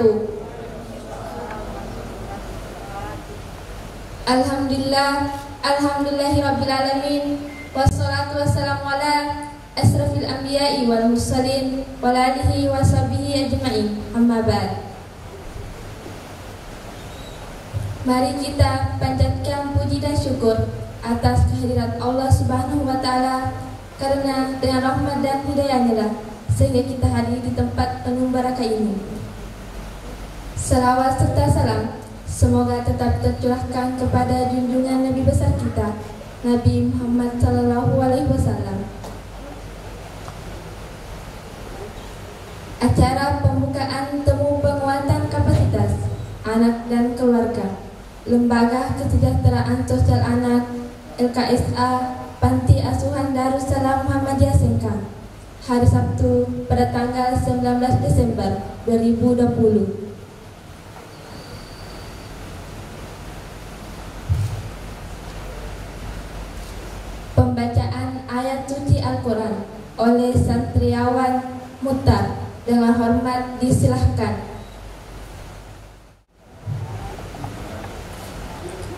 wabarakatuh. Alhamdulillahirrabbilalamin. Wassalatu wassalamu ala asrafil anbiya'i wal mursalin wa alihi wa sahbihi ajma'in. Amma ba'd. Mari kita panjatkan puji dan syukur atas kehadirat Allah Subhanahu wa taala, karena dengan rahmat dan hidayahnya lah sehingga kita hadir di tempat penuh barakah ini. Salawat serta salam semoga tetap tercurahkan kepada junjungan Nabi besar kita, Nabi Muhammad SAW. Acara pembukaan temu penguatan kapasitas anak dan keluarga Lembaga Kesejahteraan Sosial Anak LKSA Panti Asuhan Darussalam Muhammadiyah Sengkang, hari Sabtu pada tanggal 19 Desember 2020. Pembacaan ayat suci Al-Quran oleh santriawan Mutar dengan hormat disilahkan.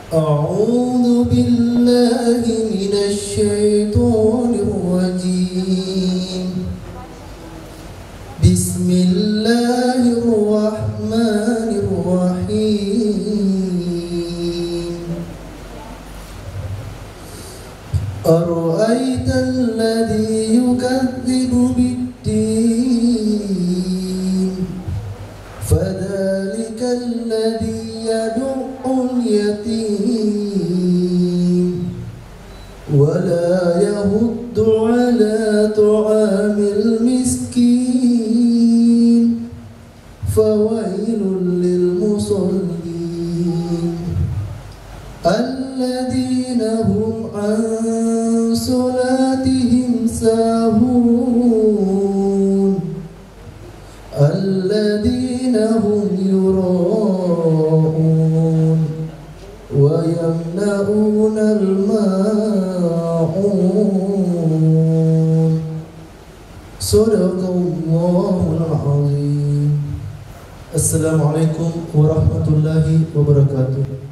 A'udzu billahi minasy syaithanir rajim. Bismillahirrahmanirrahim. Ara'aital ladzi yukadzibu bid-din fadzalikal ladzi yad'ul yatim wa la yahuddu 'ala ta'amil miskin fawailul lil musallin alladzina hum an salatihim sahun alladzina hum yura'un wa yamna'unal ma'un. Sadaqallahul azim. Assalamualaikum warahmatullahi wabarakatuh.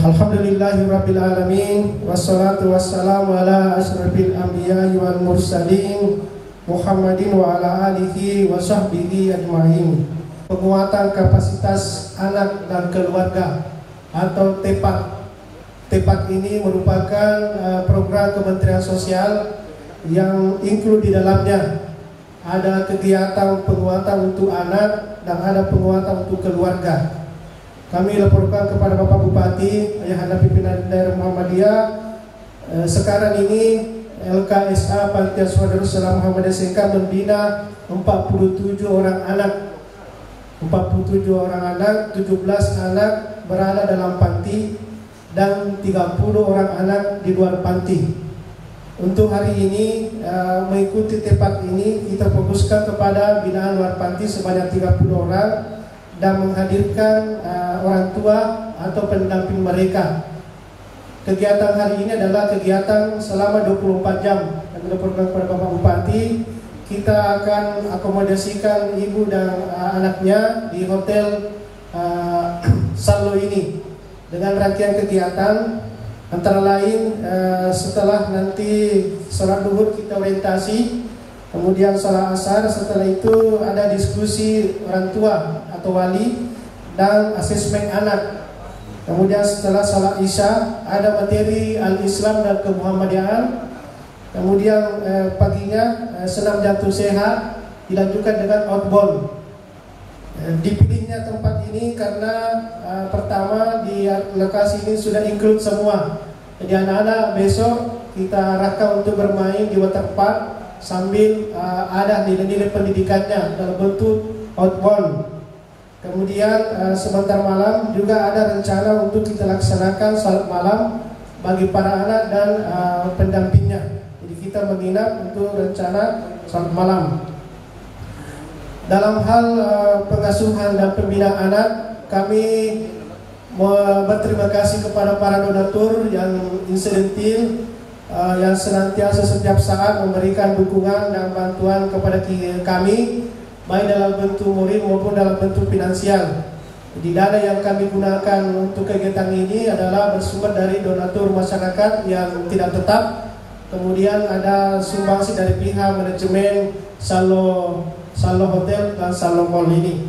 Alhamdulillahirabbil alamin, wassalatu wassalamu ala asyrafil anbiya'i wal mursalin Muhammadin wa ala alihi wa sahbihi ajma'in. Penguatan kapasitas anak dan keluarga atau TEPAK. TEPAK ini merupakan program Kementerian Sosial yang include di dalamnya ada kegiatan penguatan untuk anak dan ada penguatan untuk keluarga. Kami laporkan kepada Bapak Bupati, Ayahanda Pimpinan Daerah Muhammadiyah, sekarang ini LKSA Panti Asuhan Darussalam Muhammadiyah Sengkang membina 47 orang anak. 47 orang anak, 17 anak berada dalam panti dan 30 orang anak di luar panti. Untuk hari ini mengikuti TEPAK ini kita fokuskan kepada binaan luar panti sebanyak 30 orang dan menghadirkan orang tua atau pendamping mereka. Kegiatan hari ini adalah kegiatan selama 24 jam. Kami laporkan kepada Bapak Bupati, kita akan akomodasikan ibu dan anaknya di hotel Sallo ini dengan rangkaian kegiatan antara lain setelah nanti sholat duhur kita orientasi, kemudian sholat asar, setelah itu ada diskusi orang tua atau wali dan asesmen anak. Kemudian setelah sholat isya ada materi al-Islam dan kemuhammadiyahan. Kemudian paginya senam jantung sehat dilanjutkan dengan outbound. Dipilihnya tempat ini karena pertama di lokasi ini sudah include semua. Jadi anak-anak besok kita arahkan untuk bermain di waterpark sambil ada nilai-nilai pendidikannya dalam bentuk outbound. Kemudian sebentar malam juga ada rencana untuk kita laksanakan salat malam bagi para anak dan pendampingnya. Jadi kita menginap untuk rencana salat malam. Dalam hal pengasuhan dan pembinaan anak, kami berterima kasih kepada para donatur yang insidentil, yang senantiasa setiap saat memberikan dukungan dan bantuan kepada kami. baik dalam bentuk murid maupun dalam bentuk finansial. Jadi dana yang kami gunakan untuk kegiatan ini adalah bersumber dari donatur masyarakat yang tidak tetap. Kemudian ada sumbangsi dari pihak manajemen Salo Hotel dan Salo Mall ini.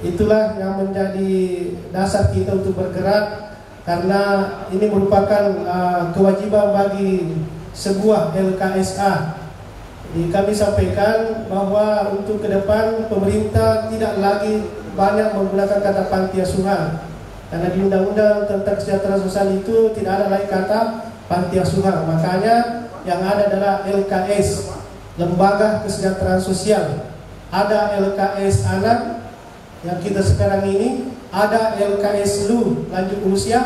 Itulah yang menjadi dasar kita untuk bergerak, karena ini merupakan kewajiban bagi sebuah LKSA. Jadi kami sampaikan bahwa untuk ke depan pemerintah tidak lagi banyak menggunakan kata panti asuhan, karena di Undang-Undang tentang Kesejahteraan Sosial itu tidak ada lagi kata panti asuhan. Makanya yang ada adalah LKS, Lembaga Kesejahteraan Sosial. Ada LKS anak yang kita sekarang ini, ada LKS lu lanjut usia,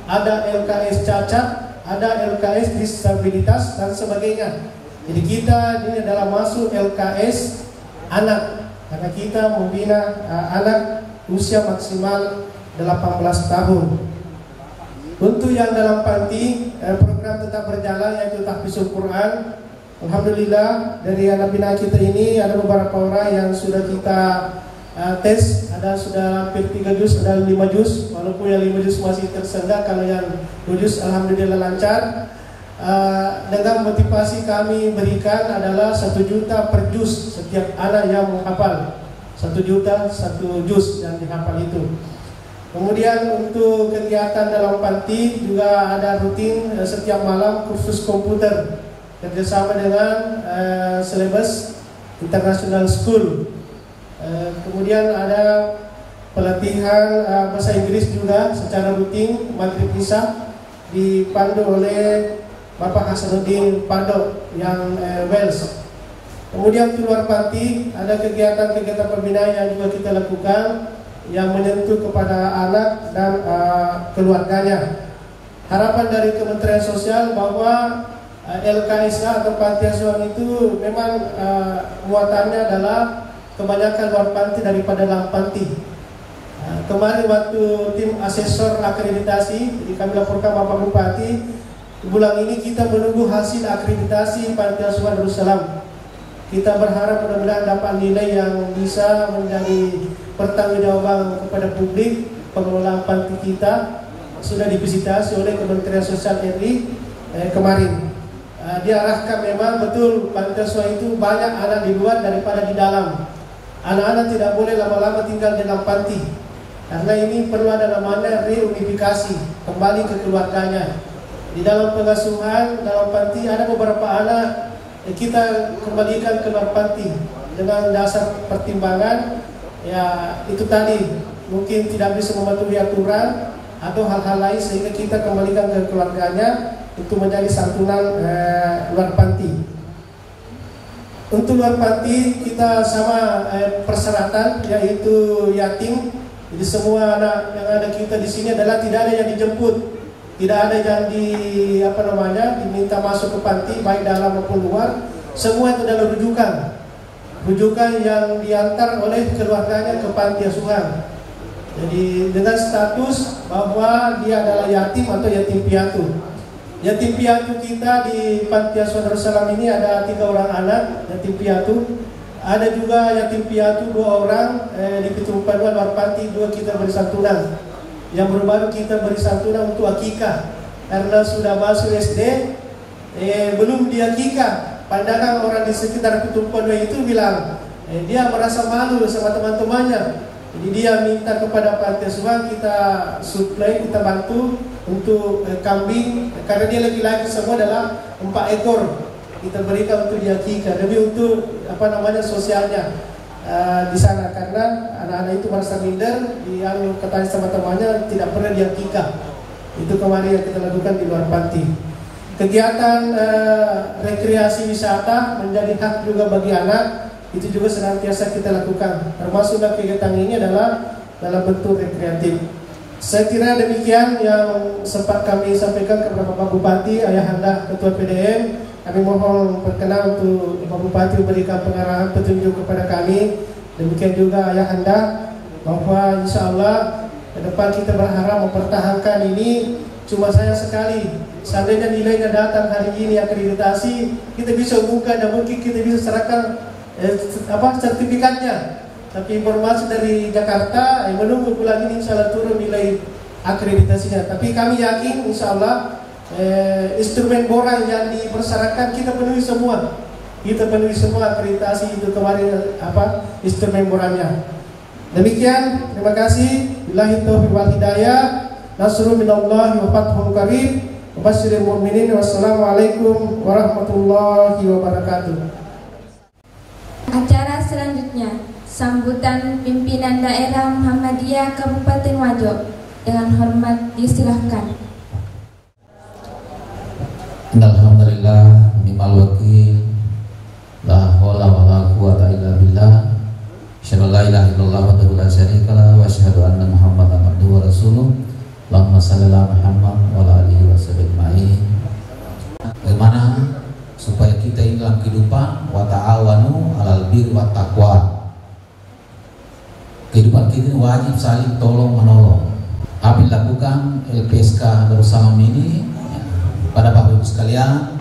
ada LKS cacat, ada LKS disabilitas dan sebagainya. Jadi kita ini adalah masuk LKS anak, karena kita membina anak usia maksimal 18 tahun. Untuk yang dalam panti, program tetap berjalan, yaitu tahfizul Quran. Alhamdulillah dari anak bina kita ini ada beberapa orang yang sudah kita tes, ada sudah hampir 3 juz, ada 5 juz, walaupun yang 5 juz masih tersendat. Kalau yang 2 juz alhamdulillah lancar. Dengan motivasi kami berikan adalah 1 juta per juz setiap anak yang menghafal. 1 juta 1 juz yang dihafal itu. Kemudian untuk kegiatan dalam panti juga ada rutin setiap malam kursus komputer kerjasama dengan Celebes International School. Kemudian ada pelatihan bahasa Inggris juga secara rutin maghrib isya, dipandu oleh Bapak Hasanuddin Pardok yang Wales. Kemudian keluar panti ada kegiatan-kegiatan pembinaan yang juga kita lakukan yang menyentuh kepada anak dan keluarganya. Harapan dari Kementerian Sosial bahwa LKSA atau panti asuhan itu memang muatannya adalah kebanyakan luar panti daripada dalam panti. Kemarin waktu tim asesor akreditasi, jadi kami laporkan Bapak Bupati, bulan ini kita menunggu hasil akreditasi panti asuhan Darussalam. Kita berharap mudah-mudahan dapat nilai yang bisa menjadi pertanggungjawaban kepada publik. Pengelolaan panti kita sudah divisitasi oleh Kementerian Sosial RI kemarin. Diarahkan memang betul panti asuhan itu banyak anak di luar daripada di dalam. Anak-anak tidak boleh lama-lama tinggal di dalam panti, karena ini perlu ada namanya reunifikasi, kembali ke keluarganya. Di dalam pengasuhan dalam panti ada beberapa anak kita kembalikan ke luar panti dengan dasar pertimbangan ya itu tadi, mungkin tidak bisa mematuhi aturan atau hal-hal lain, sehingga kita kembalikan ke keluarganya untuk menjadi santunan luar panti. Untuk luar panti kita sama persyaratan, yaitu yatim. Jadi semua anak yang ada kita di sini adalah tidak ada yang dijemput, tidak ada yang diminta masuk ke panti baik dalam maupun luar. Semua itu adalah rujukan yang diantar oleh keluarganya ke panti asuhan. Jadi dengan status bahwa dia adalah yatim atau yatim piatu. Yatim piatu kita di panti asuhan Darussalam ini ada 3 orang anak yatim piatu. Ada juga yatim piatu 2 orang di Ketumpan luar panti, 2 kita beri santunan. Yang baru-baru kita beri santunan untuk akikah, karena sudah masuk SD belum diakikah. Pandangan orang di sekitar Ketumpan itu bilang dia merasa malu sama teman-temannya. Jadi dia minta kepada panti asuhan kita supply, kita bantu untuk kambing, karena dia laki-laki semua adalah 4 ekor. Kita berikan untuk diakikah, tapi untuk sosialnya di sana, karena anak-anak itu merasa minder, yang katanya sama temannya tidak pernah diakikah. Itu kemarin yang kita lakukan di luar panti. Kegiatan rekreasi wisata menjadi hak juga bagi anak, itu juga senantiasa kita lakukan. Termasuk kegiatan ini adalah dalam bentuk rekreatif. Saya kira demikian yang sempat kami sampaikan kepada Bapak Bupati, Ayahanda Ketua PDM. Kami mohon perkenan untuk Bapak Bupati memberikan pengarahan petunjuk kepada kami. Demikian juga Ayahanda, bahwa insya Allah ke depan kita berharap mempertahankan ini. Cuma sayang sekali, seandainya nilainya datang hari ini akreditasi, kita bisa umumkan dan mungkin kita bisa serahkan sertifikatnya. Tapi informasi dari Jakarta menunggu bulan ini insya Allah turun nilai akreditasinya. Tapi kami yakin insya Allah instrumen boran yang dipersyaratkan kita penuhi semua. Kita penuhi semua akreditasi itu kemarin instrumen borannya. Demikian, terima kasih. Billahi taufiq wal hidayah. Nasrun minallahi wa fathun qarib. Wabasyiril mu'minin. Wassalamualaikum warahmatullahi wabarakatuh. Acara selanjutnya, sambutan pimpinan daerah Muhammadiyah Kabupaten Wajo. Dengan hormat disilahkan. Alhamdulillah, ni'mal wakil, la haula wala quwata illa billah. Asyhadu la ilaha illallah wahdahu la syarikalah wa asyhadu anna Muhammadan abduhu wa rasuluh. Allahumma shalli ala Muhammad wa ala alihi washabihi ajmain. Bagaimana supaya kita ini dalam kehidupan wa ta'awanu 'alal birri wat taqwa. Kehidupan kita ini wajib saling tolong menolong. Apa yang dilakukan LPSK Darussalam ini pada Bapak Ibu sekalian,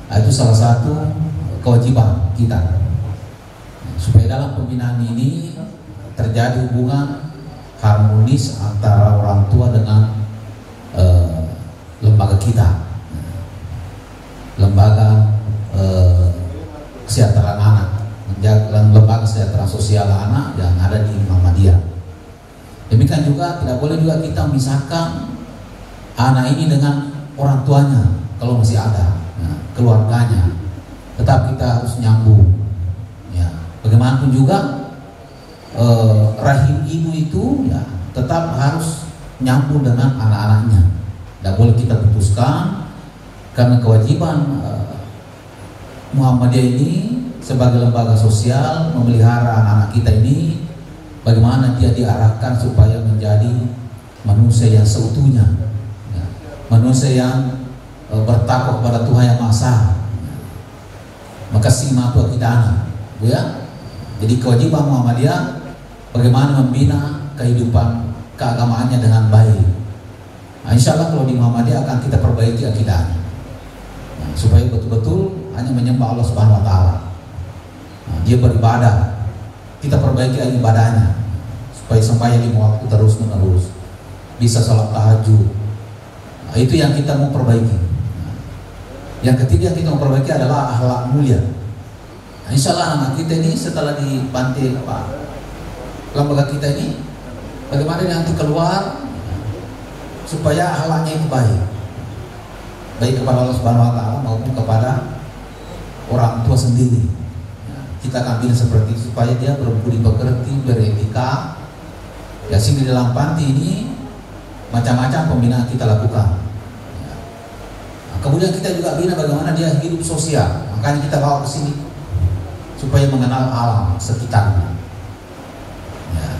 itu salah satu kewajiban kita supaya dalam pembinaan ini terjadi hubungan harmonis antara orang tua dengan lembaga kita, lembaga kesejahteraan anak, lembaga kesejahteraan sosial anak yang ada di Muhammadiyah. Demikian juga tidak boleh juga kita memisahkan anak ini dengan orang tuanya kalau masih ada, keluarganya. Tetap kita harus nyambung. Ya, bagaimanapun juga rahim ibu itu ya tetap harus nyambung dengan anak-anaknya. Tidak boleh kita putuskan karena kewajiban Muhammadiyah ini sebagai lembaga sosial memelihara anak-anak kita ini. Bagaimana dia diarahkan supaya menjadi manusia yang seutuhnya, ya, manusia yang bertakwa kepada Tuhan Yang Maha Esa. Maka sima tua kita anak, ya. Jadi kewajiban Muhammadiyah bagaimana membina kehidupan keagamaannya dengan baik. Nah, insya Allah kalau di Muhammadiyah akan kita perbaiki akidahnya, nah, supaya betul-betul hanya menyembah Allah Subhanahu Wa Taala. Nah, dia beribadah, kita perbaiki ibadahnya supaya sembahyang lima waktu terus menerus, bisa sholat tahajud. Nah, itu yang kita mau perbaiki. Nah, yang ketiga yang kita mau perbaiki adalah akhlak mulia. Nah, insya Allah anak kita ini setelah dibantu lembaga kita ini, bagaimana nanti keluar supaya akhlaknya itu baik, baik kepada Allah Subhanahu Wa Taala maupun kepada orang tua sendiri. Kita akan bina seperti itu supaya dia berbudi pekerti, beretika. Ya, sehingga di dalam panti ini macam-macam pembinaan kita lakukan. Ya. Nah, kemudian kita juga bina bagaimana dia hidup sosial. Makanya kita bawa ke sini supaya mengenal alam sekitarnya. Ya.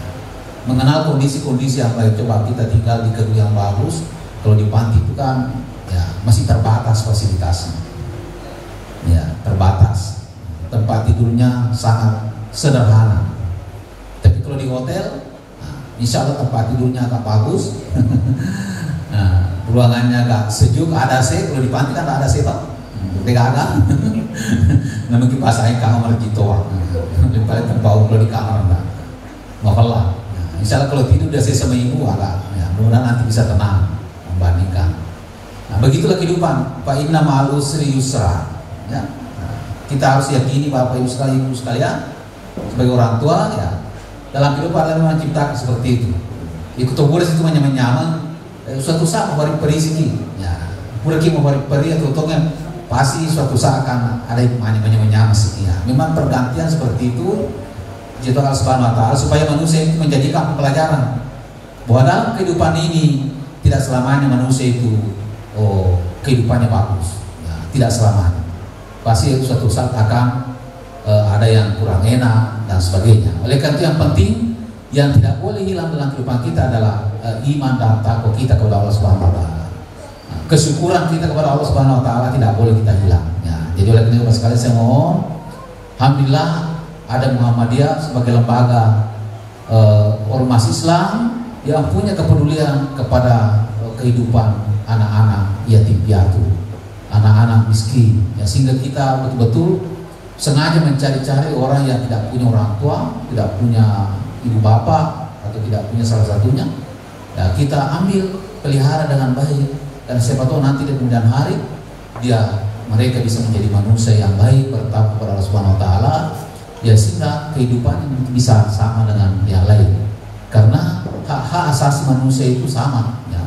Mengenal kondisi-kondisi yang baik. Coba kita tinggal di gedung yang bagus. Kalau di panti itu kan ya masih terbatas fasilitasnya. Ya, terbatas. Tempat tidurnya sangat sederhana. Tapi kalau di hotel, nah, insya Allah tempat tidurnya agak bagus. Nah, ruangannya agak sejuk, ada AC. Kalau di panti kan ada AC pak, tidak ada. Namun kipasain kamar gitu, lebih paling terbau kalau di kamar enggak. Masalah. Nah, insya Allah kalau tidur udah AC sama ibu agak, ya, mudah-mudahan nanti bisa tenang membandingkan. Nah, begitulah kehidupan. Fa inna ma'al usri yusra. Ya. Kita harus yakini Bapak Ibu sekalian sebagai orang tua ya dalam kehidupan Allah menciptakan seperti itu. Ikut tuburis itu menyaman suatu saat memberi perizki ya. Mungkin memberi peri atau tongnya pasti suatu saat akan ada yang menyaman sekian. Memang pergantian seperti itu diciptakan Allah Subhanahu Wa Taala supaya manusia itu menjadikan pelajaran bahwa dalam kehidupan ini tidak selamanya manusia itu kehidupannya bagus. Ya, tidak selamanya. Pasti suatu saat akan ada yang kurang enak dan sebagainya. Oleh karena itu yang penting yang tidak boleh hilang dalam kehidupan kita adalah iman dan takwa kita kepada Allah Subhanahu Wa Taala. Nah, kesyukuran kita kepada Allah Subhanahu Wa Taala tidak boleh kita hilang. Ya, jadi oleh karena itu sekali saya mohon, alhamdulillah ada Muhammadiyah sebagai lembaga ormas Islam yang punya kepedulian kepada kehidupan anak-anak yatim piatu, anak-anak miskin, ya, sehingga kita betul-betul sengaja mencari-cari orang yang tidak punya orang tua, tidak punya ibu bapak, atau tidak punya salah satunya, ya kita ambil, pelihara dengan baik, dan siapa tahu nanti di kemudian hari mereka bisa menjadi manusia yang baik, bertakwa kepada Allah Subhanahu Wa Taala, ya sehingga kehidupan bisa sama dengan yang lain. Karena hak asasi manusia itu sama, ya,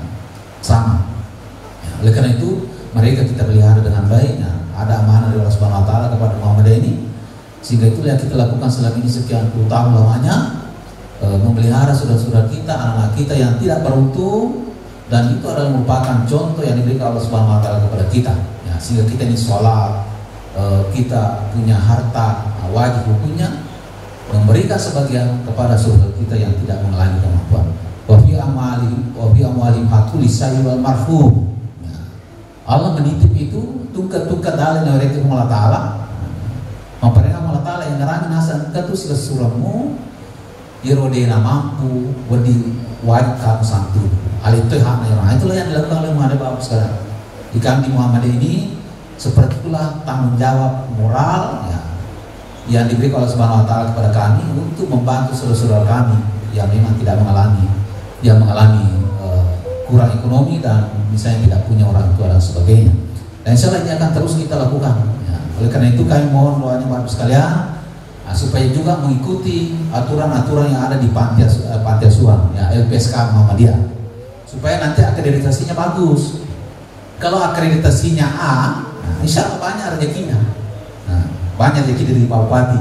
sama. Ya, oleh karena itu mereka kita pelihara dengan baik. Ya, ada amanah dari Allah Subhanahu Wa Taala kepada Muhammadiyah ini, sehingga itu yang kita lakukan selama ini sekian puluh tahun lamanya, memelihara saudara-saudara kita, anak-anak kita yang tidak beruntung, dan itu adalah merupakan contoh yang diberikan Allah Subhanahu Wa Taala kepada kita. Ya, sehingga kita ini sholat, kita punya harta, wajib hukumnya memberikan sebagian kepada saudara kita yang tidak mengalami kemampuan. Wa fi amwalihim haqqul lisa'il wal marhum. Allah menitip itu tungkat-tungkat dalil yang mereka Allah Ta'ala memperintah Allah Ta'ala yang ngerangi nasan ketus kesuramu irodena mampu berdi wajib kamu santu hal itu hak yang itulah yang dilakukan oleh Muhammad Bapak sekarang ikan di Muhammad ini seperti itulah tanggung jawab moral ya, yang diberikan oleh Subhanahu Wa Ta'ala kepada kami untuk membantu saudara-saudara kami yang memang tidak mengalami kurang ekonomi dan misalnya tidak punya orang tua dan sebagainya. Dan insya Allah ini akan terus kita lakukan. Ya, oleh karena itu kami mohon doanya Bapak sekalian supaya juga mengikuti aturan-aturan yang ada di panti asuhan, ya, LPSK Muhammadiyah, supaya nanti akreditasinya bagus. Kalau akreditasinya A, nah, insya Allah banyak rezekinya. Nah, banyak rezeki dari Pak Bupati,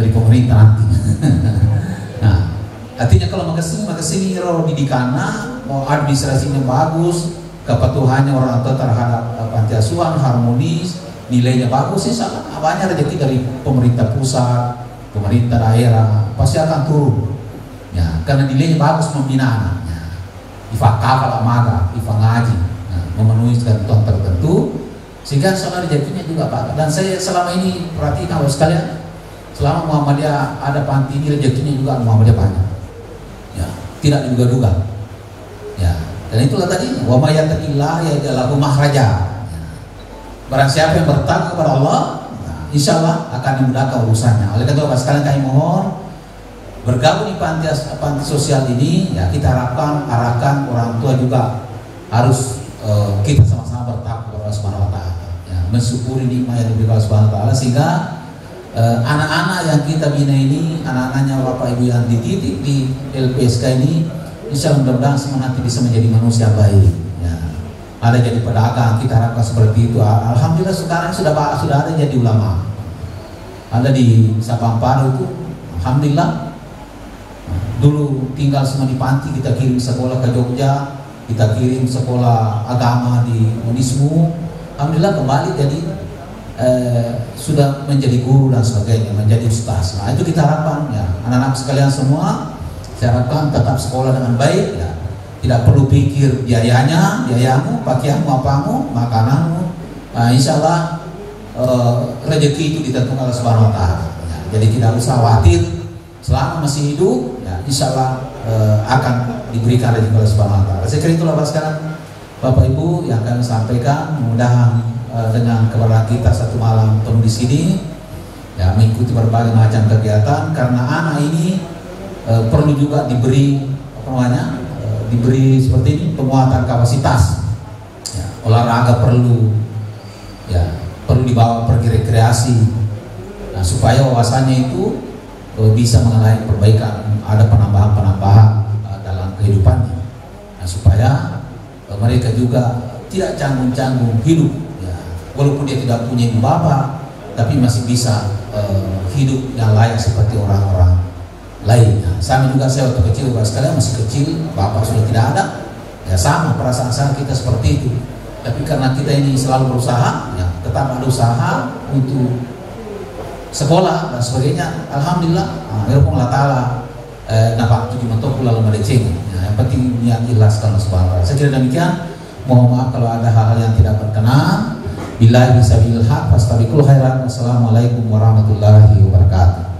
dari pemerintah nanti. Nah, artinya kalau makasini roh didikannya, mau administrasinya bagus, kepatuhannya orang tua terhadap panti asuhan harmonis, nilainya bagus, insya Allah banyak rezeki dari pemerintah pusat, pemerintah daerah pasti akan turun. Ya, karena nilainya bagus membina anaknya. IFA kafal amaga, IFA ngaji, nah, memenuhi ketentuan tertentu, sehingga insya Allah rezekinya juga bagus. Dan saya selama ini perhatikan kalau sekalian, selama Muhammadiyah ada panti ini rezekinya juga Muhammadiyah banyak. Ya, tidak diduga-duga. Ya, dan itulah tadi wa may yattaqillah yaj'al lahu makhraja. Barang siapa yang bertakwa kepada Allah, nah, insya Allah akan dimudahkan urusannya. Oleh karena itu sekalian kami mohon bergabung di panti sosial ini, ya kita arahkan orang tua juga harus kita sama-sama bertakwa kepada Allah Subhanahu Wa Taala. Ya, mensyukuri nikmat yang diberikan Allah Subhanahu Wa Taala sehingga anak-anak yang kita bina ini, anak-anaknya Bapak Ibu yang dididik di LPSK ini, insya Allah mudah-mudahan semua nanti bisa menjadi manusia baik. Ya. Ada jadi pedagang, kita harapkan seperti itu. Alhamdulillah sekarang sudah ada jadi ulama. Ada di Sapamparo itu, alhamdulillah. Dulu tinggal semua di panti, kita kirim sekolah ke Jogja, kita kirim sekolah agama di Unismu. Alhamdulillah kembali jadi sudah menjadi guru dan sebagainya, menjadi ustaz. Nah itu kita harapkan ya, anak-anak sekalian semua. Saya harapkan tetap sekolah dengan baik, ya. Tidak perlu pikir biayamu, pakaianmu, apamu, makananmu. Nah, insya Allah rezeki itu ditentukan oleh Subhanahu Wa Taala. Ya, jadi tidak usah khawatir, selama masih hidup, ya, insya Allah akan diberikan rezeki oleh Subhanahu Wa Taala. Saya kira itulah sekarang Bapak Ibu yang kami sampaikan. Mudah-mudahan dengan keberkahan kita satu malam penuh di sini, ya, mengikuti berbagai macam kegiatan karena anak ini perlu juga diberi diberi seperti ini penguatan kapasitas. Ya, olahraga perlu dibawa pergi rekreasi. Nah, supaya wawasannya itu bisa mengalami perbaikan, ada penambahan dalam kehidupannya. Nah, supaya mereka juga tidak canggung-canggung hidup. Ya, walaupun dia tidak punya ibu bapak, tapi masih bisa hidup yang layak seperti orang-orang lainnya. Sama juga saya waktu kecil, Bapak sekalian masih kecil, bapak sudah tidak ada, ya sama perasaan kita seperti itu. Tapi karena kita ini selalu berusaha, ya tetap ada usaha untuk sekolah dan sebagainya. Alhamdulillah, Allah Taala nampak tujuh mentok lalu melecehnya. Yang penting niat ikhlas karena Subhanahu. Saya kira demikian. Mohon maaf kalau ada hal-hal yang tidak berkenan. Billahi sabilil haq fastabiqul khairat. Wassalamualaikum warahmatullahi wabarakatuh.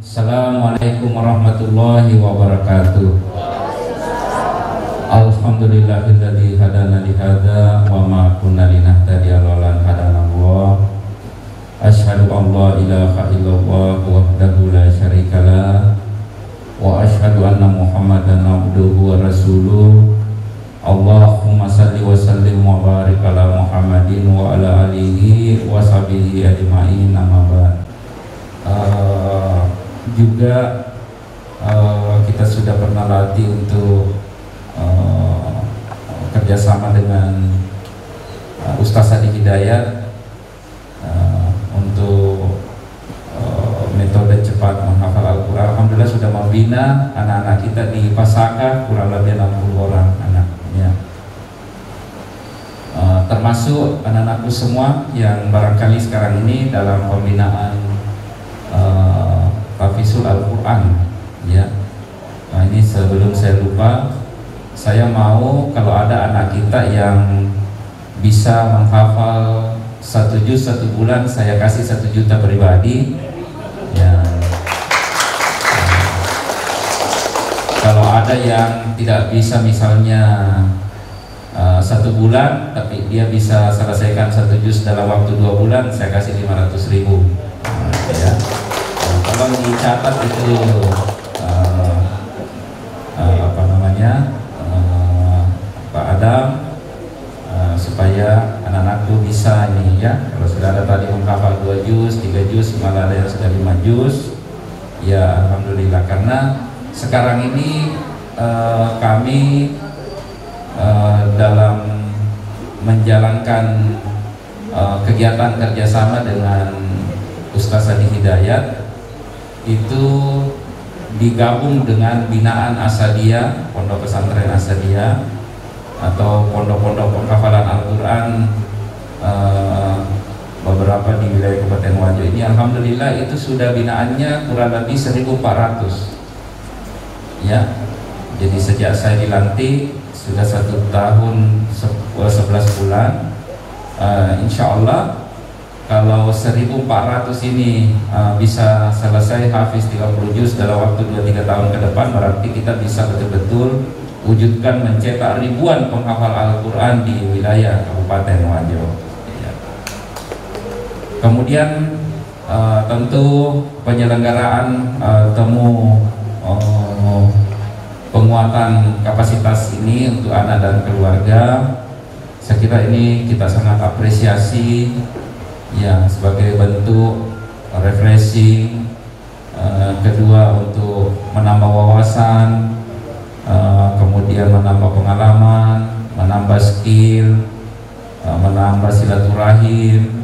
Assalamualaikum warahmatullahi wabarakatuh. Alhamdulillahilladzi hadana li hadza wa ma kunna linahtadiya laula an hadana Allah. illallah wahdahu la syarikalah wa asyhadu anna Muhammadan abduhu wa rasuluh. Allahumma salli wa sallim wa barik ala Muhammadin wa ala alihi wa sahbihi ajma'in, amma ba'd. Juga kita sudah pernah latih untuk kerjasama dengan Ustaz Adi Hidayat untuk metode cepat menghafal Al-Quran. Alhamdulillah sudah membina anak-anak kita di Pasaka kurang lebih 60 orang anaknya, termasuk anak-anakku semua yang barangkali sekarang ini dalam pembinaan Hafisul Al-Quran ya. Nah, ini sebelum saya lupa, saya mau kalau ada anak kita yang bisa menghafal 1 juz 1 bulan, saya kasih 1 juta pribadi ya. Kalau ada yang tidak bisa misalnya 1 bulan tapi dia bisa selesaikan 1 juz dalam waktu 2 bulan, saya kasih 500.000 ya. Tolong dicatat itu Pak Adam, supaya anak-anakku bisa ini ya. Kalau sudah ada tadi menghafal 2 juz, 3 juz, malah ada yang sudah 5 juz ya, alhamdulillah. Karena sekarang ini kami dalam menjalankan kegiatan kerjasama dengan Ustaz Adi Hidayat itu digabung dengan binaan Asadiyah, pondok pesantren Asadiyah atau pondok-pondok penghafalan Al-Quran beberapa di wilayah Kabupaten Wajo ini. Alhamdulillah itu sudah binaannya kurang lebih 1.400 ya. Jadi sejak saya dilantik sudah 1 tahun 11 bulan. Insya Allah kalau 1.400 ini bisa selesai hafiz 30 juz dalam waktu 2-3 tahun ke depan, berarti kita bisa betul-betul wujudkan mencetak ribuan penghafal Al-Quran di wilayah Kabupaten Wajo ya. Kemudian tentu penyelenggaraan temu penguatan kapasitas ini untuk anak dan keluarga, saya kira ini kita sangat apresiasi ya, sebagai bentuk refreshing, kedua untuk menambah wawasan, kemudian menambah pengalaman, menambah skill, menambah silaturahim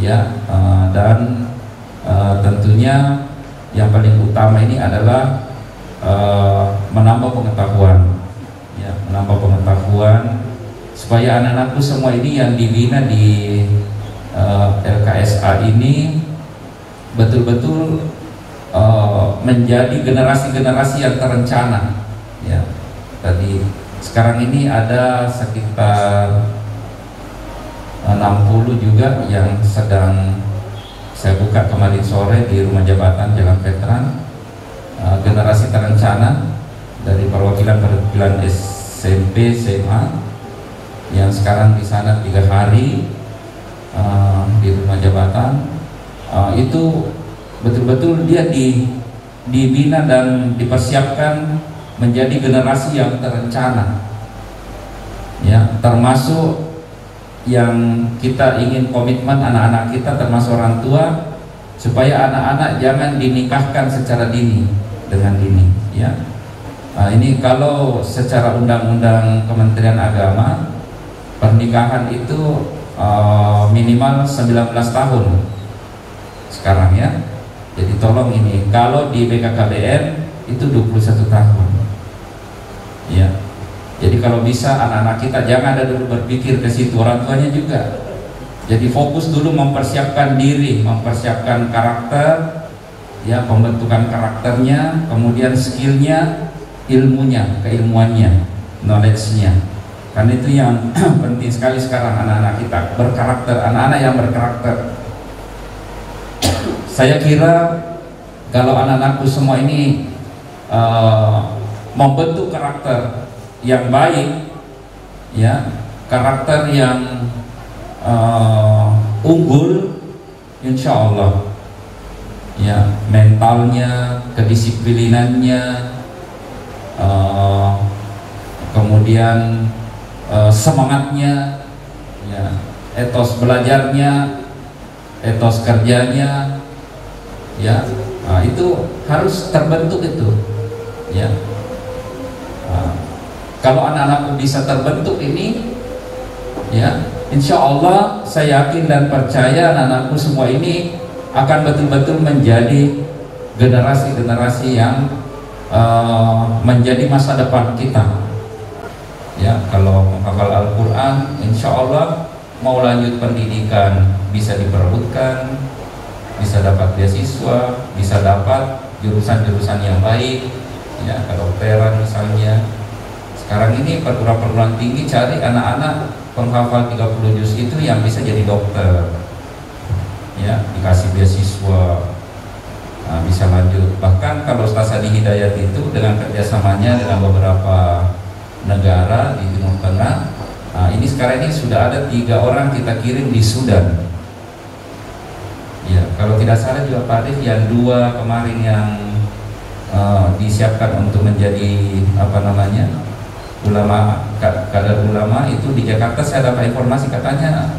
ya, dan tentunya yang paling utama ini adalah menambah pengetahuan ya, menambah pengetahuan supaya anak-anakku semua ini yang dibina di LKSA ini betul-betul menjadi generasi-generasi yang terencana ya. Tadi sekarang ini ada sekitar 60 juga yang sedang saya buka kemarin sore di Rumah Jabatan Jalan Veteran, generasi terencana dari perwakilan SMP, SMA yang sekarang di sana 3 hari di Rumah Jabatan. Itu betul-betul dia dibina dan dipersiapkan menjadi generasi yang terencana ya, termasuk yang kita ingin komitmen anak-anak kita termasuk orang tua supaya anak-anak jangan dinikahkan secara dini dengan dini ya. Ini kalau secara undang-undang Kementerian Agama pernikahan itu minimal 19 tahun sekarang ya. Jadi tolong ini, kalau di BKKBN itu 21 tahun ya. Jadi kalau bisa anak-anak kita jangan ada dulu berpikir ke situ, orang tuanya juga. Jadi fokus dulu mempersiapkan diri, mempersiapkan karakter ya, pembentukan karakternya, kemudian skillnya, ilmunya, keilmuannya, knowledge-nya. Karena itu yang penting sekali sekarang, anak-anak kita berkarakter, anak-anak yang berkarakter. Saya kira kalau anak-anakku semua ini membentuk karakter yang baik ya, karakter yang unggul, insya Allah ya, mentalnya, kedisiplinannya, kemudian semangatnya, ya, etos belajarnya, etos kerjanya, ya, itu harus terbentuk itu, ya. Kalau anak-anakku bisa terbentuk ini, ya, insya Allah saya yakin dan percaya anak-anakku semua ini akan betul-betul menjadi generasi-generasi yang menjadi masa depan kita. Ya, kalau menghafal Al-Quran, insya Allah mau lanjut pendidikan bisa diperebutkan, bisa dapat beasiswa, bisa dapat jurusan-jurusan yang baik, ya, kedokteran misalnya. Sekarang ini perguruan-perguruan tinggi cari anak-anak penghafal 30 juz itu yang bisa jadi dokter, ya, dikasih beasiswa, bisa lanjut. Bahkan kalau Ustaz Adi Hidayat itu dengan kerjasamanya dengan beberapa negara di Timur Tengah, ini sekarang ini sudah ada 3 orang kita kirim di Sudan. Ya, kalau tidak salah juga Pak Arif yang 2 kemarin yang disiapkan untuk menjadi ulama, kadar ulama itu di Jakarta. Saya dapat informasi katanya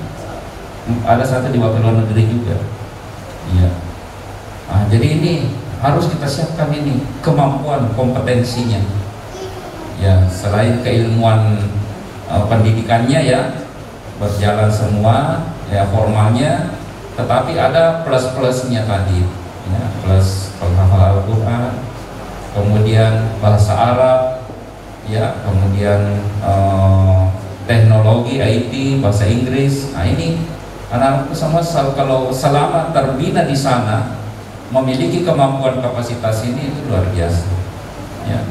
ada 1 di wakil luar negeri juga. Ya. Jadi ini harus kita siapkan ini kemampuan, kompetensinya. Ya, selain keilmuan pendidikannya, ya, berjalan semua, ya, formalnya, tetapi ada plus-plusnya tadi, ya, plus penghafal Al-Quran, kemudian bahasa Arab, ya, kemudian teknologi IT, bahasa Inggris. Ini anak-anakku semua kalau selama terbina di sana memiliki kemampuan kapasitas ini, itu luar biasa, ya.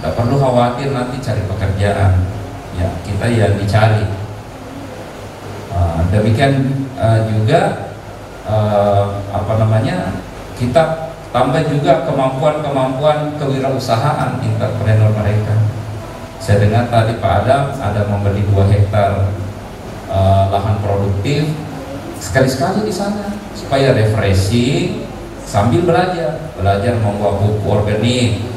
Tidak perlu khawatir nanti cari pekerjaan, ya, kita yang dicari. Demikian juga kita tambah juga kemampuan kewirausahaan entrepreneur mereka. Saya dengar tadi Pak Adam ada membeli 2 hektar lahan produktif, sekali-sekali di sana supaya refreshing sambil belajar membuat pupuk organik,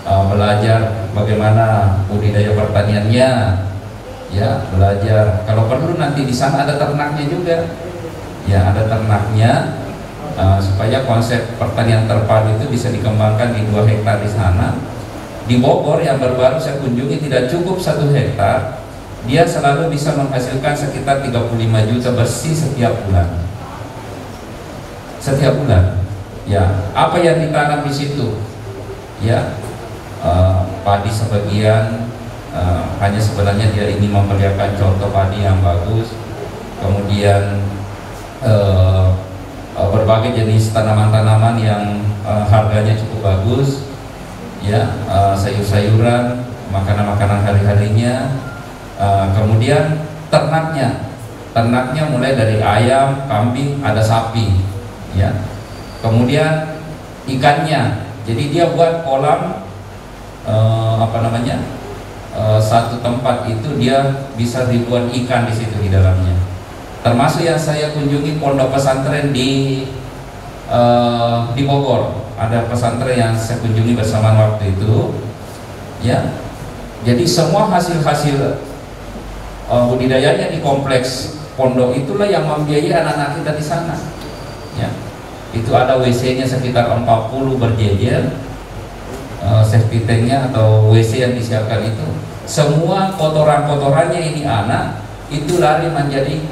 belajar bagaimana budidaya pertaniannya, ya, belajar kalau perlu nanti di sana ada ternaknya juga, ya, ada ternaknya, supaya konsep pertanian terpadu itu bisa dikembangkan di 2 hektar di sana. Di Bogor yang baru-baru saya kunjungi tidak cukup 1 hektar, dia selalu bisa menghasilkan sekitar 35 juta bersih setiap bulan. Setiap bulan, ya. Apa yang ditanam di situ, ya, padi sebagian, hanya sebenarnya dia ingin memperlihatkan contoh padi yang bagus, kemudian berbagai jenis tanaman-tanaman yang harganya cukup bagus, ya, sayur-sayuran, makanan-makanan hari-harinya, kemudian ternaknya mulai dari ayam, kambing, ada sapi, ya, kemudian ikannya, jadi dia buat kolam, satu tempat itu dia bisa ribuan ikan di situ di dalamnya. Termasuk yang saya kunjungi pondok pesantren di Bogor, ada pesantren yang saya kunjungi bersama waktu itu, ya. Jadi semua hasil-hasil budidayanya di kompleks pondok itulah yang membiayai anak-anak kita di sana, ya. Itu ada WC-nya sekitar 40 berjejer, safety tanknya atau WC yang disiapkan itu, semua kotoran-kotorannya ini anak itu lari menjadi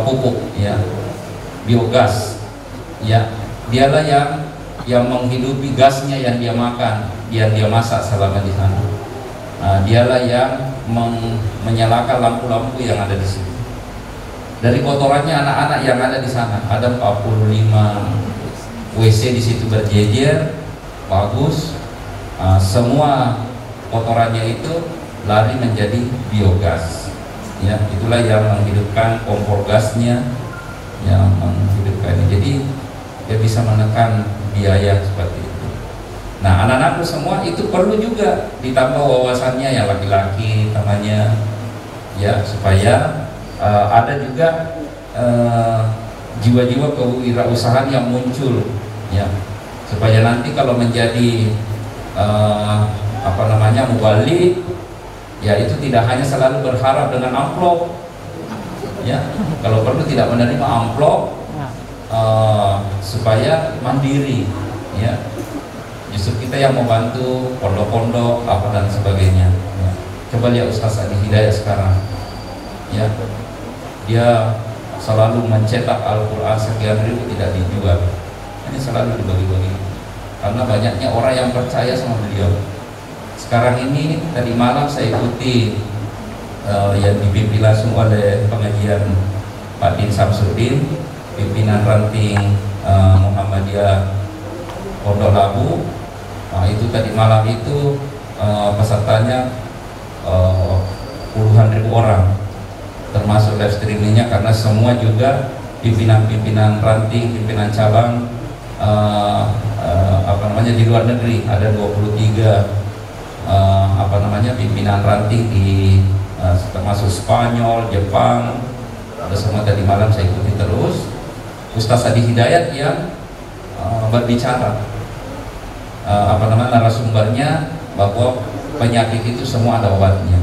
pupuk, ya, biogas, ya. Dialah yang menghidupi gasnya yang dia makan, yang dia masak selama di sana. Dialah yang menyalakan lampu-lampu yang ada di situ. Dari kotorannya anak-anak yang ada di sana, ada 45 WC di situ berjejer, bagus. Semua kotorannya itu lari menjadi biogas, ya. Itulah yang menghidupkan kompor gasnya, yang menghidupkan. Jadi dia bisa menekan biaya seperti itu. Nah, anak-anakku semua itu perlu juga ditambah wawasannya, yang laki-laki namanya, ya, supaya ada juga jiwa-jiwa kewirausahaan yang muncul, ya, supaya nanti kalau menjadi mubalik, ya itu tidak hanya selalu berharap dengan amplop, ya, kalau perlu tidak menerima amplop, supaya mandiri, ya. Justru kita yang membantu pondok-pondok apa dan sebagainya, ya. Coba lihat Ustaz Adi Hidayat sekarang, ya, dia selalu mencetak Al-Quran sekian ribu tidak dijual, ini selalu dibagi-bagi karena banyaknya orang yang percaya sama beliau. Sekarang ini tadi malam saya ikuti yang dipimpin langsung oleh pengajian Pak Din Samsudin, pimpinan ranting Muhammadiyah Pondok Labu. Nah, itu tadi malam itu pesertanya puluhan ribu orang, termasuk live streamingnya, karena semua juga pimpinan-pimpinan ranting, pimpinan cabang di luar negeri. Ada 23 pimpinan ranting di termasuk Spanyol, Jepang, ada semua. Tadi malam saya ikuti terus Ustaz Adi Hidayat yang berbicara narasumbernya bahwa penyakit itu semua ada obatnya.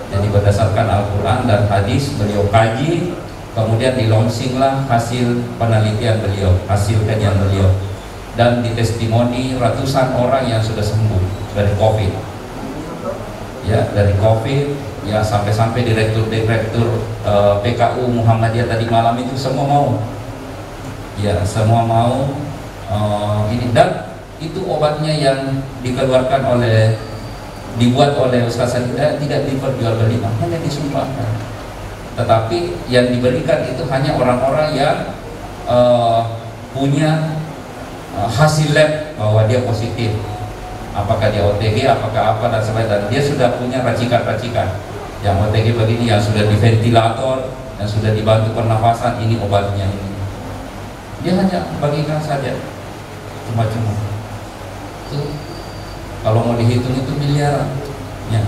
Jadi berdasarkan Al-Quran dan hadis beliau kaji, kemudian dilonsinglah hasil penelitian beliau, hasil kajian beliau, dan ditestimoni ratusan orang yang sudah sembuh dari COVID, ya, dari COVID, ya, sampai direktur PKU Muhammadiyah tadi malam itu semua mau, ya, semua mau ini, dan itu obatnya yang dibuat oleh Ustaz Hidayat tidak diperjualbelikan, hanya disumbangkan. Tetapi yang diberikan itu hanya orang-orang yang punya hasil lab bahwa dia positif, apakah dia OTG, apakah apa dan sebagainya, dan dia sudah punya racikan-racikan yang OTG begini, yang sudah di ventilator, yang sudah dibantu pernafasan, ini obatnya ini. Dia hanya bagikan saja cuma-cuma. Itu kalau mau dihitung itu miliaran, ya.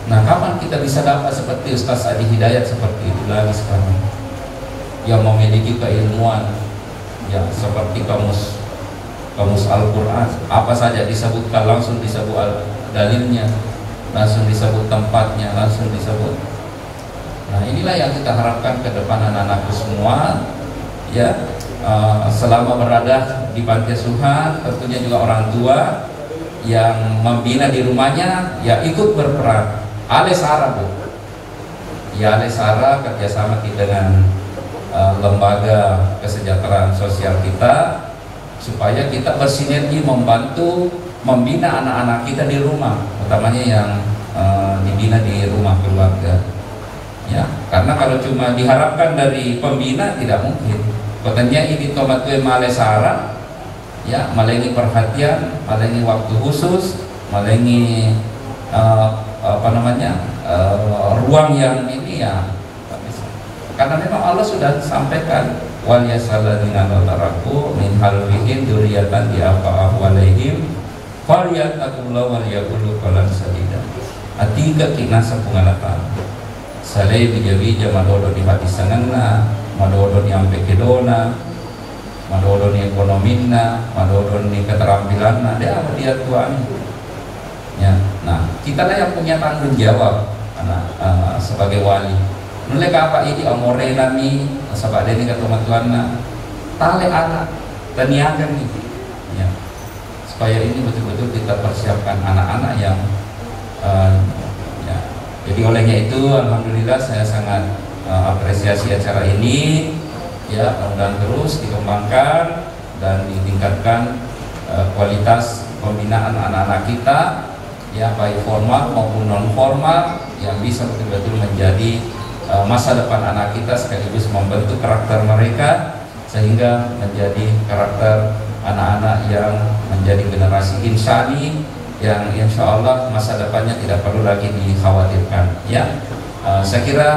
Nah, kapan kita bisa dapat seperti Ustaz Adi Hidayat seperti itu lagi sekarang, yang memiliki keilmuan, ya, seperti kamus Al-Quran, apa saja disebutkan langsung disebut dalilnya, langsung disebut tempatnya, langsung disebut. Nah, inilah yang kita harapkan ke depan anak-anakku semua, ya, selama berada di panti asuhan, tentunya juga orang tua yang membina di rumahnya, ya, ikut berperan. Alesara, Bu, ya, Alesara kerjasama kita dengan lembaga kesejahteraan sosial kita, supaya kita bersinergi membantu membina anak-anak kita di rumah, utamanya yang dibina di rumah keluarga, ya. Karena kalau cuma diharapkan dari pembina tidak mungkin. Katanya ini tomat kue Alesara, ya, malengi perhatian, malengi waktu khusus, malengi ruang yang ini, ya, karena memang Allah sudah sampaikan wal yasalladina taraku min halfihim dzurriyyatan ya'fa'u alaihim falyattaqullah wal yaqulu qalan sadida. Atika kinasa pungalatan saleh bijawi jamadodo di hati sanganna, madodo ni ampe kedona, madodo ni ekonomina, madodo ni keterampilanna, dia dia tuan, ya. Nah, kita lah yang punya tanggung jawab sebagai wali. Nulek apa ini amore nami sabak deni kata matuanna tale anak taniagan nih, ya, supaya ini betul-betul kita persiapkan anak-anak yang ya. Jadi olehnya itu alhamdulillah saya sangat apresiasi acara ini, ya, mudah-mudahan terus dikembangkan dan ditingkatkan kualitas pembinaan anak-anak kita, ya, baik formal maupun non formal, yang bisa betul-betul menjadi masa depan anak kita, sekaligus membentuk karakter mereka sehingga menjadi karakter anak-anak yang menjadi generasi insani yang insya Allah masa depannya tidak perlu lagi dikhawatirkan, ya. Saya kira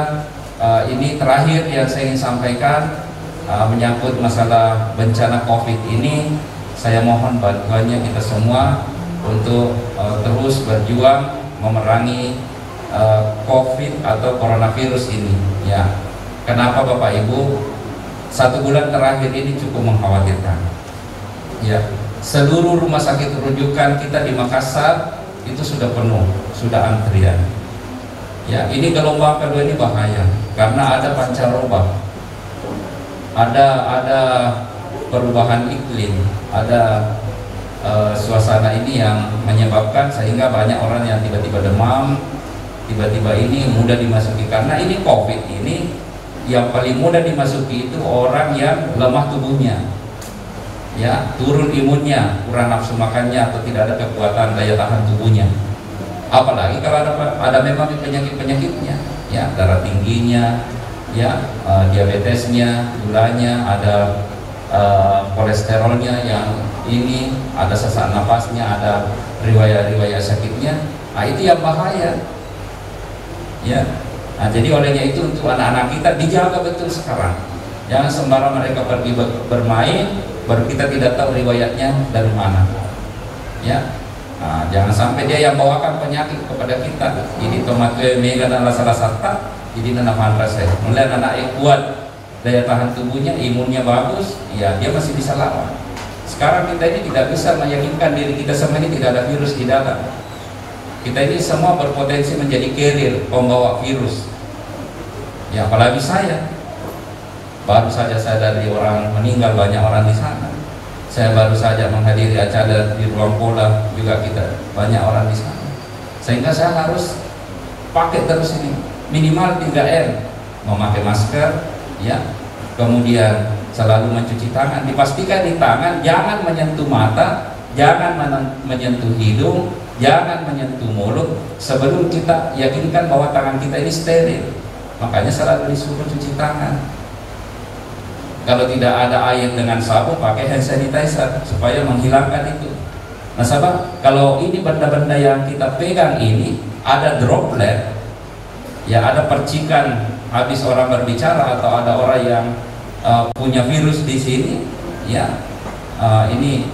ini terakhir yang saya ingin sampaikan menyangkut masalah bencana COVID ini. Saya mohon bantuannya kita semua untuk terus berjuang memerangi COVID atau coronavirus ini, ya. Kenapa Bapak Ibu? 1 bulan terakhir ini cukup mengkhawatirkan. Ya, seluruh rumah sakit rujukan kita di Makassar itu sudah penuh, sudah antrian. Ya, ini gelombang kedua ini bahaya karena ada pancaroba, ada perubahan iklim, ada suasana ini yang menyebabkan sehingga banyak orang yang tiba-tiba demam, tiba-tiba ini mudah dimasuki. Karena ini COVID ini yang paling mudah dimasuki itu orang yang lemah tubuhnya, ya, turun imunnya, kurang nafsu makannya, atau tidak ada kekuatan daya tahan tubuhnya. Apalagi kalau ada memang penyakit-penyakitnya, ya, darah tingginya, ya, diabetesnya, gulanya, ada kolesterolnya yang ini, ada sesak napasnya, ada riwayat-riwayat sakitnya. Nah, itu yang bahaya, ya. Nah, jadi olehnya itu untuk anak-anak kita dijaga betul sekarang. Jangan sembarang mereka pergi bermain, baru kita tidak tahu riwayatnya dari mana. Ya, nah, jangan sampai dia yang bawakan penyakit kepada kita. Jadi tomatnya mega dan salah satu, jadi nanaman rasa. Mulai anak yang kuat, daya tahan tubuhnya, imunnya bagus, ya dia masih bisa lawan. Sekarang kita ini tidak bisa meyakinkan diri kita sama ini tidak ada virus di dalam. Kita ini semua berpotensi menjadi carrier, pembawa virus. Ya, apalagi saya. Baru saja saya dari orang meninggal, banyak orang di sana. Saya baru saja menghadiri acara di ruang pola, juga kita banyak orang di sana. Sehingga saya harus pakai terus ini, minimal 3M, memakai masker, ya. Kemudian selalu mencuci tangan, dipastikan di tangan jangan menyentuh mata, jangan menyentuh hidung, jangan menyentuh mulut sebelum kita yakinkan bahwa tangan kita ini steril. Makanya selalu disuruh cuci tangan. Kalau tidak ada air dengan sabun, pakai hand sanitizer supaya menghilangkan itu. Nah, sahabat, kalau ini benda-benda yang kita pegang ini ada droplet, ya, ada percikan habis orang berbicara atau ada orang yang punya virus di sini, ya, ini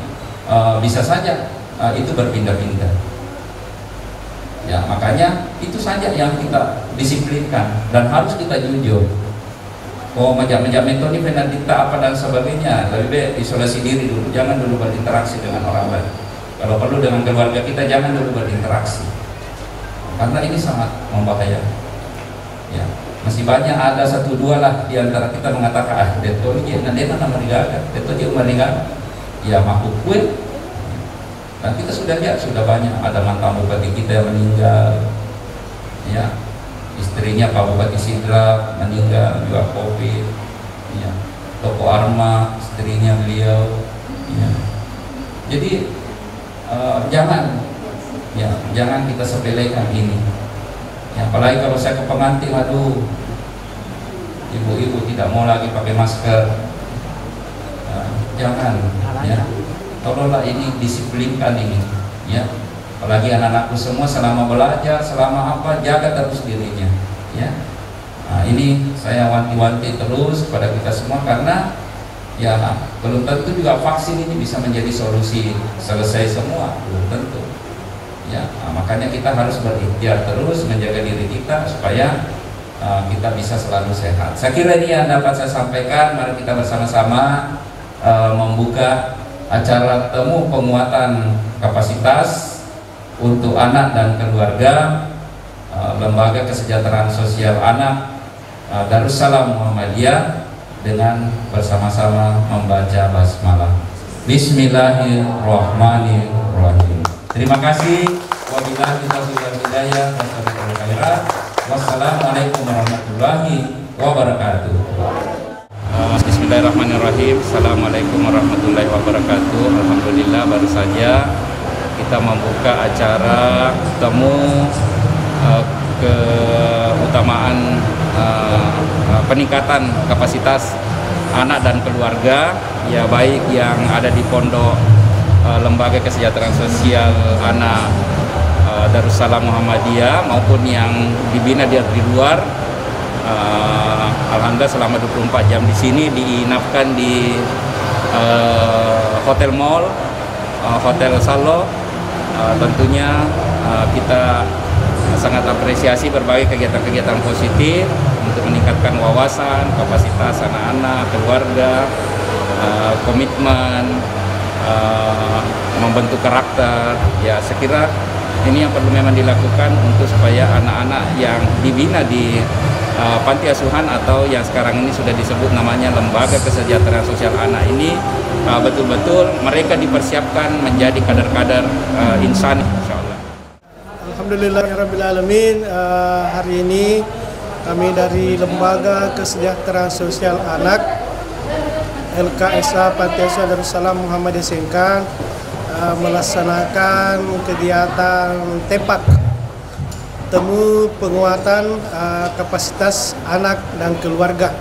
bisa saja itu berpindah-pindah. Ya, makanya itu saja yang kita disiplinkan dan harus kita jujur. Oh, menjamin itu ini penelita apa dan sebagainya, lebih baik isolasi diri dulu, jangan dulu berinteraksi dengan orang lain. Kalau perlu dengan keluarga kita jangan dulu berinteraksi, karena ini sangat membahayakan. Ya, masih banyak ada 1-2 lah di antara kita mengatakan deto ini nanti nama rigaga, deto dia marigaga, ya makhluk kue. Dan kita sudah lihat sudah banyak ada mantan bupati kita yang meninggal, ya. Istrinya Pak Bupati Sidra meninggal juga COVID, ya. Toko Arma istrinya beliau, ya. Jadi jangan kita sepelekan ini, ya, apalagi kalau saya ke pengantin, aduh, ibu-ibu tidak mau lagi pakai masker, jangan, ya, tolonglah ini disiplinkan ini, ya. Apalagi anak-anakku semua selama belajar, selama apa, jaga terus dirinya, ya. Nah, ini saya wanti-wanti terus kepada kita semua karena ya belum tentu juga vaksin ini bisa menjadi solusi selesai semua, belum tentu. Ya, nah, makanya kita harus berikhtiar terus menjaga diri kita supaya kita bisa selalu sehat. Saya kira ini yang dapat saya sampaikan. Mari kita bersama-sama membuka acara temu penguatan kapasitas untuk anak dan keluarga Lembaga Kesejahteraan Sosial Anak Darussalam Muhammadiyah dengan bersama-sama membaca basmalah. Bismillahirrahmanirrahim. Terima kasih. Wabillahi taufiq wal hidayah. Wassalamualaikum warahmatullahi wabarakatuh. Bismillahirrahmanirrahim. Assalamualaikum warahmatullahi wabarakatuh. Alhamdulillah, baru saja kita membuka acara temu keutamaan peningkatan kapasitas anak dan keluarga, ya, baik yang ada di pondok Lembaga Kesejahteraan Sosial Anak Darussalam Muhammadiyah maupun yang dibina di luar. Alhamdulillah selama 24 jam di sini diinapkan di hotel mall, hotel Salo. Tentunya kita sangat apresiasi berbagai kegiatan-kegiatan positif untuk meningkatkan wawasan, kapasitas anak-anak, keluarga, komitmen, membentuk karakter. Ya, saya kira ini yang perlu memang dilakukan untuk supaya anak-anak yang dibina di panti asuhan atau yang sekarang ini sudah disebut namanya Lembaga Kesejahteraan Sosial Anak ini betul-betul mereka dipersiapkan menjadi kader-kader insani, insyaallah. Alhamdulillahirrabbilalamin. Hari ini kami dari Lembaga Kesejahteraan Sosial Anak LKSA Panti Asuhan Darussalam Muhammadiyah Sengkang melaksanakan kegiatan TEPAK, temu penguatan kapasitas anak dan keluarga.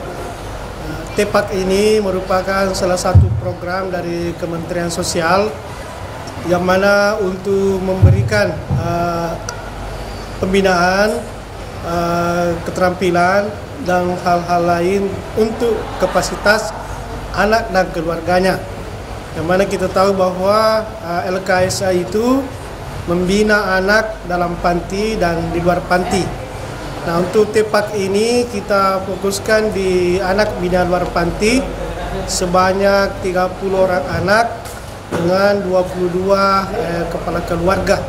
TEPAK ini merupakan salah satu program dari Kementerian Sosial yang mana untuk memberikan pembinaan, keterampilan dan hal-hal lain untuk kapasitas anak dan keluarganya. Yang mana kita tahu bahwa LKSA itu membina anak dalam panti dan di luar panti. Nah, untuk TEPAK ini kita fokuskan di anak binaan luar panti sebanyak 30 orang anak dengan 22 kepala keluarga.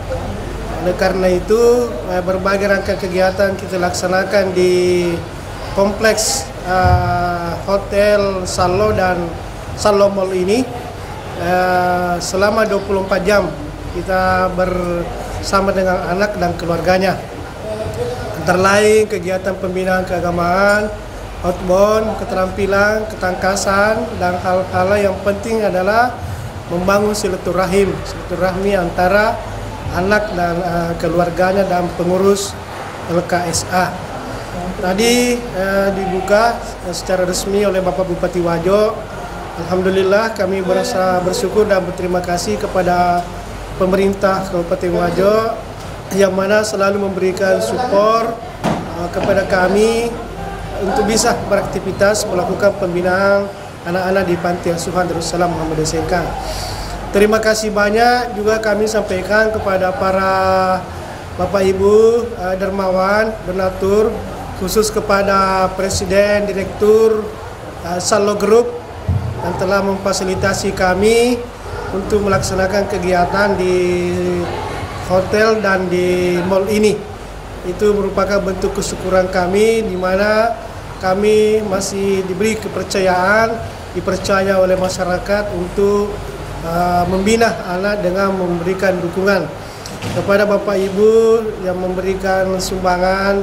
Oleh karena itu, berbagai rangkaian kegiatan kita laksanakan di kompleks Hotel Sallo dan Sallo Mall ini selama 24 jam kita bersama dengan anak dan keluarganya. Antara lain kegiatan pembinaan keagamaan, outbound, keterampilan, ketangkasan, dan hal-hal yang penting adalah membangun silaturahmi antara anak dan keluarganya dan pengurus LKSA. Tadi dibuka secara resmi oleh Bapak Bupati Wajo. Alhamdulillah kami merasa bersyukur dan berterima kasih kepada pemerintah Kabupaten Wajo yang mana selalu memberikan support kepada kami untuk bisa beraktivitas melakukan pembinaan anak-anak di Panti Asuhan Darussalam Muhammadiyah Sengkang. Terima kasih banyak juga kami sampaikan kepada para Bapak Ibu dermawan, donatur, khusus kepada Presiden, Direktur Sallo Group yang telah memfasilitasi kami untuk melaksanakan kegiatan di hotel dan di mall ini. Itu merupakan bentuk kesyukuran kami di mana kami masih diberi kepercayaan, dipercaya oleh masyarakat untuk membina anak dengan memberikan dukungan kepada Bapak Ibu yang memberikan sumbangan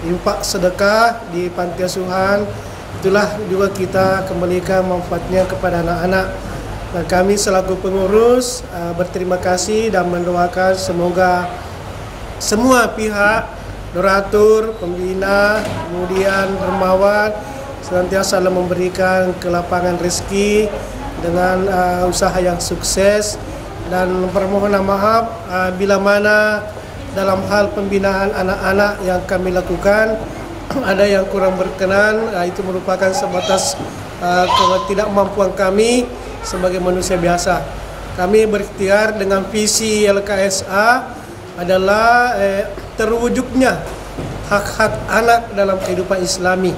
infak sedekah di panti asuhan. Itulah juga kita kembalikan manfaatnya kepada anak-anak. Dan kami selaku pengurus berterima kasih dan mendoakan semoga semua pihak, donatur, pembina, kemudian dermawan senantiasa memberikan kelapangan rezeki dengan usaha yang sukses. Dan permohonan maaf bila mana dalam hal pembinaan anak-anak yang kami lakukan ada yang kurang berkenan, itu merupakan sebatas ketidakmampuan kami sebagai manusia biasa. Kami berikhtiar dengan visi LKSA adalah terwujudnya hak-hak anak dalam kehidupan Islami.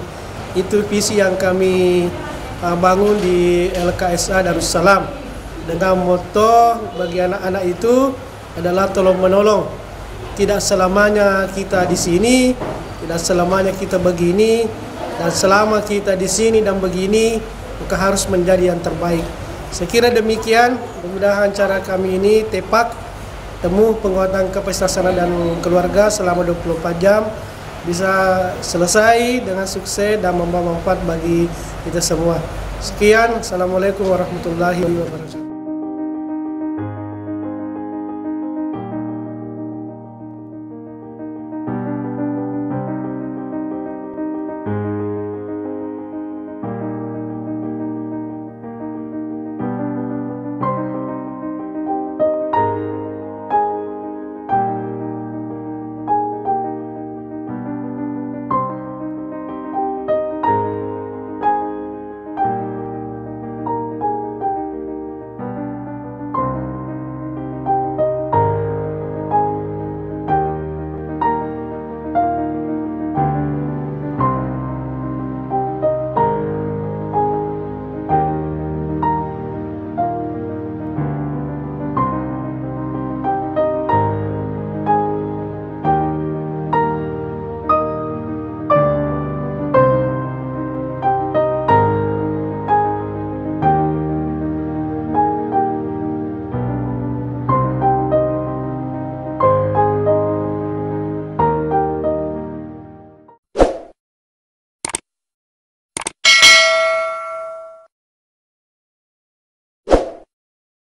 Itu visi yang kami bangun di LKSA Darussalam dengan moto bagi anak-anak itu adalah tolong menolong. Tidak selamanya kita di sini, tidak selamanya kita begini, dan selama kita di sini dan begini, maka harus menjadi yang terbaik. Saya kira demikian, mudah-mudahan cara kami ini TEPAK, temu penguatan kapasitas anak dan keluarga selama 24 jam, bisa selesai dengan sukses dan membawa manfaat bagi kita semua. Sekian, Assalamualaikum warahmatullahi wabarakatuh.